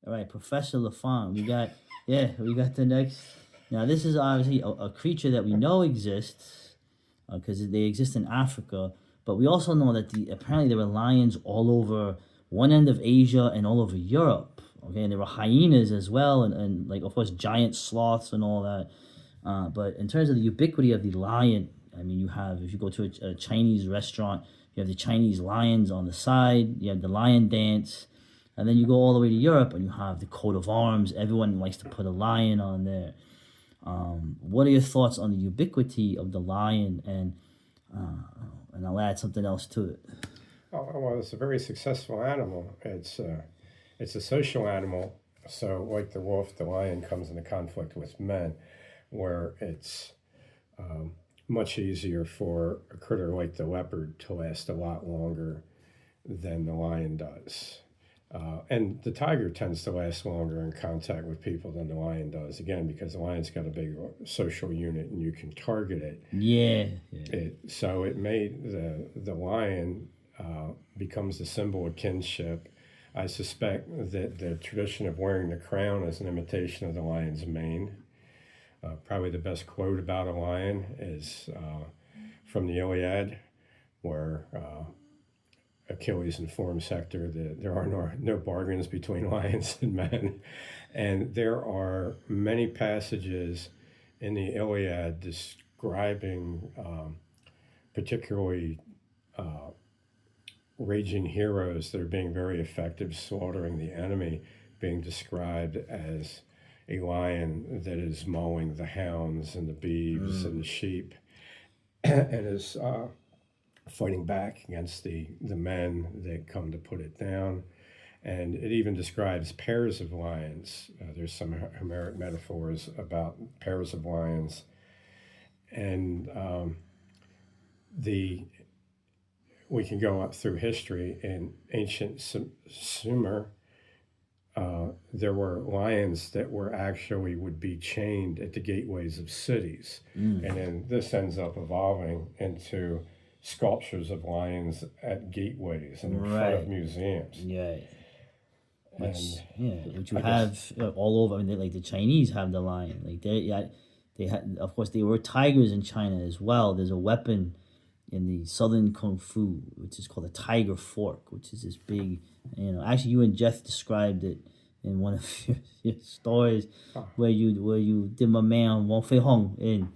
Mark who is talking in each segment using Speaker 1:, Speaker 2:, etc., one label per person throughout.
Speaker 1: All right, Professor Lafont. We got the next. Now, this is obviously a creature that we know exists because they exist in Africa. But we also know that apparently there were lions all over one end of Asia and all over Europe. Okay, and there were hyenas as well, and like of course giant sloths and all that. But in terms of the ubiquity of the lion, I mean, you have if you go to a Chinese restaurant, you have the Chinese lions on the side. You have the lion dance. And then you go all the way to Europe and you have the coat of arms. Everyone likes to put a lion on there. What are your thoughts on the ubiquity of the lion? And I'll add something else to it.
Speaker 2: Oh, well, it's a very successful animal. It's a social animal. So, like the wolf, the lion comes into conflict with men, where it's much easier for a critter like the leopard to last a lot longer than the lion does. And the tiger tends to last longer in contact with people than the lion does. Again, because the lion's got a big social unit and you can target it.
Speaker 1: Yeah.
Speaker 2: So it made the lion becomes the symbol of kinship. I suspect that the tradition of wearing the crown is an imitation of the lion's mane. Probably the best quote about a lion is from the Iliad, where Achilles informs Hector that there are no bargains between lions and men. And there are many passages in the Iliad describing particularly raging heroes that are being very effective slaughtering the enemy, being described as a lion that is mowing the hounds and the beeves and the sheep and is fighting back against the men that come to put it down. And it even describes pairs of lions. There's some Homeric metaphors about pairs of lions. And we can go up through history. In ancient Sumer, there were lions that would be chained at the gateways of cities. And then this ends up evolving into sculptures of lions at gateways and in front of museums.
Speaker 1: Yeah. Which you have all over. I mean, like the Chinese have the lion. Like they had. Of course, there were tigers in China as well. There's a weapon in the Southern Kung Fu, which is called a tiger fork, which is this big. Actually, you and Jeff described it in one of your stories, where you did my man Wong Fei Hong in.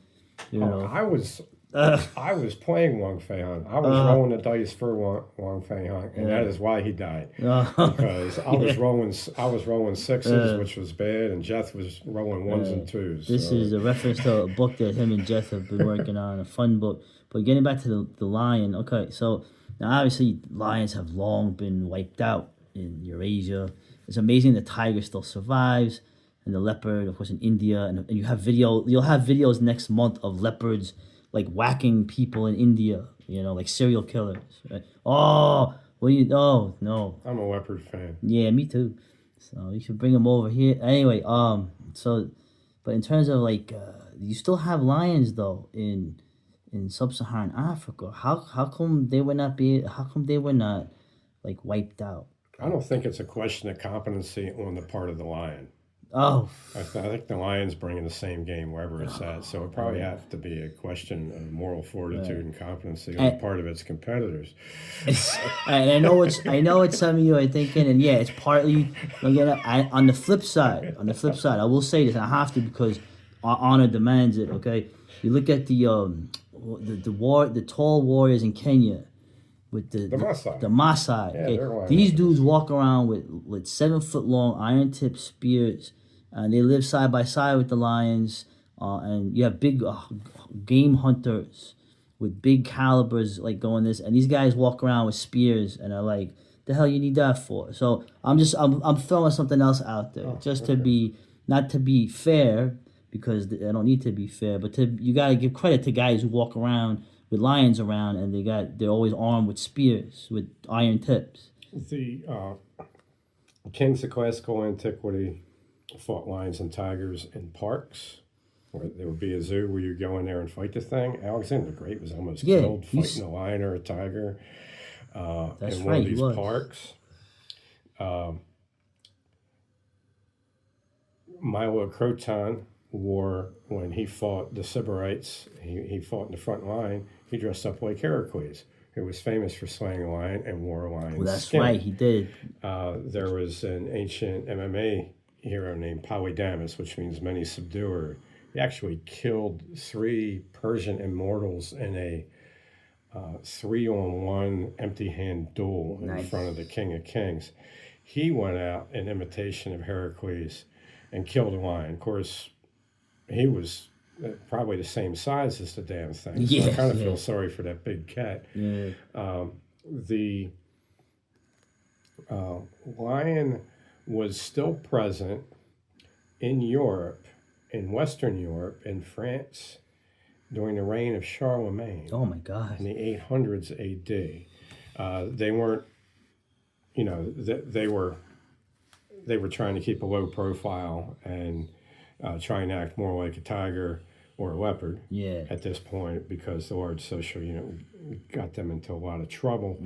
Speaker 2: I was playing Wong Fei Hung. I was rolling the dice for Wong Fei Hung, and that is why he died. Because I was rolling sixes, which was bad, and Jeff was rolling ones and twos.
Speaker 1: This is a reference to a book that him and Jeff have been working on, a fun book. But getting back to the lion, okay, so now obviously lions have long been wiped out in Eurasia. It's amazing the tiger still survives, and the leopard, of course, in India, and you'll have videos next month of leopards like whacking people in India, like serial killers. Right? Oh, no.
Speaker 2: I'm a leopard fan.
Speaker 1: Yeah, me too. So you should bring them over here. Anyway, but in terms of you still have lions though in sub-Saharan Africa. How come they were not like wiped out?
Speaker 2: I don't think it's a question of competency on the part of the lion.
Speaker 1: Oh,
Speaker 2: I think the lion's bringing the same game wherever it's at, so it probably has to be a question of moral fortitude and competency on the part of its competitors.
Speaker 1: And I know what some of you are thinking, and yeah, it's partly. Again, on the flip side, I will say this, and I have to because our honor demands it. Okay, you look at the tall warriors in Kenya. With the Maasai.
Speaker 2: Yeah,
Speaker 1: these dudes walk around with 7 foot long iron tipped spears, and they live side by side with the lions. And you have big game hunters with big calibers like going this, and these guys walk around with spears and are like, "The hell you need that for?" So I'm throwing something else out there to be not to be fair because I don't need to be fair, but you gotta give credit to guys who walk around with lions around, and they're always armed with spears with iron tips.
Speaker 2: The kings of classical antiquity fought lions and tigers in parks, where there would be a zoo where you go in there and fight the thing. Alexander the Great was almost killed fighting a lion or a tiger in one of these parks. Milo Croton wore, when he fought the Sybarites, he fought in the front line, he dressed up like Heracles, who was famous for slaying a lion and wore a lion's
Speaker 1: Well, that's
Speaker 2: skin.
Speaker 1: right, he did.
Speaker 2: There was an ancient MMA hero named Polydamas, which means many subduer. He actually killed 3 Persian immortals in a 3-on-1 empty-hand duel in front of the King of Kings. He went out in imitation of Heracles and killed a lion. Of course, he was probably the same size as the damn thing. So I kind of feel sorry for that big cat.
Speaker 1: Yeah.
Speaker 2: The lion was still present in Europe, in Western Europe, in France, during the reign of Charlemagne.
Speaker 1: Oh my God.
Speaker 2: In the 800s AD. They weren't, you know, they were trying to keep a low profile and trying to act more like a tiger or a leopard at this point, because the large social unit got them into a lot of trouble.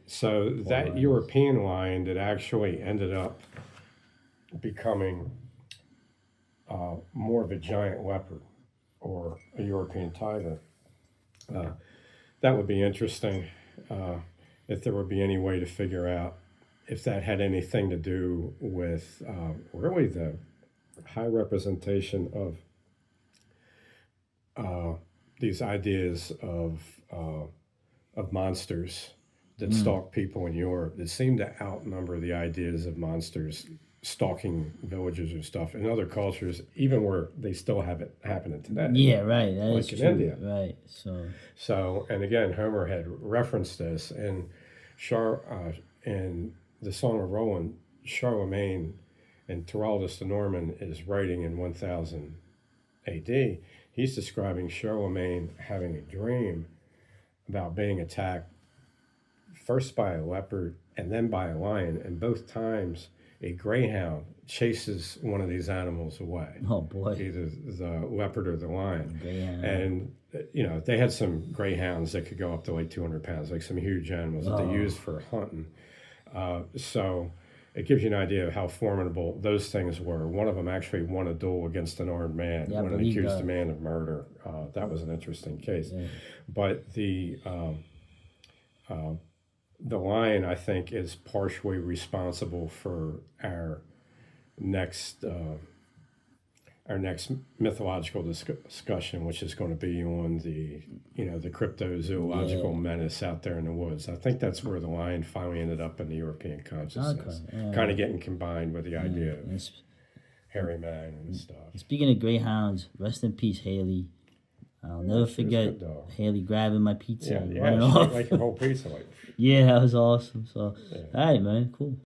Speaker 2: So that European lion that actually ended up becoming more of a giant leopard or a European tiger. That would be interesting if there would be any way to figure out if that had anything to do with really the high representation of these ideas of monsters that stalk people in Europe that seem to outnumber the ideas of monsters stalking villages and stuff in other cultures, even where they still have it happening today.
Speaker 1: Yeah, right. That
Speaker 2: like
Speaker 1: is
Speaker 2: in
Speaker 1: true.
Speaker 2: India.
Speaker 1: Right.
Speaker 2: So, and again, Homer had referenced this, and in the Song of Roland, Charlemagne and Thoraldus the Norman is writing in 1000 AD. He's describing Charlemagne having a dream about being attacked first by a leopard and then by a lion, and both times a greyhound chases one of these animals away.
Speaker 1: Oh boy.
Speaker 2: Either the leopard or the lion.
Speaker 1: Greyhound.
Speaker 2: And, you know, they had some greyhounds that could go up to like 200 pounds, like some huge animals that they used for hunting. So it gives you an idea of how formidable those things were. One of them actually won a duel against an armed man when it accused a man of murder. That was an interesting case. But the lion, I think, is partially responsible for our next mythological discussion, which is going to be on the cryptozoological menace out there in the woods. I think that's where the lion finally ended up in the European consciousness, kind of getting combined with the idea of hairy man and stuff.
Speaker 1: Speaking of greyhounds, rest in peace, Haley. I'll never forget Haley grabbing my pizza and running off.
Speaker 2: Like your whole pizza.
Speaker 1: Yeah, that was awesome. So, all right, man, cool.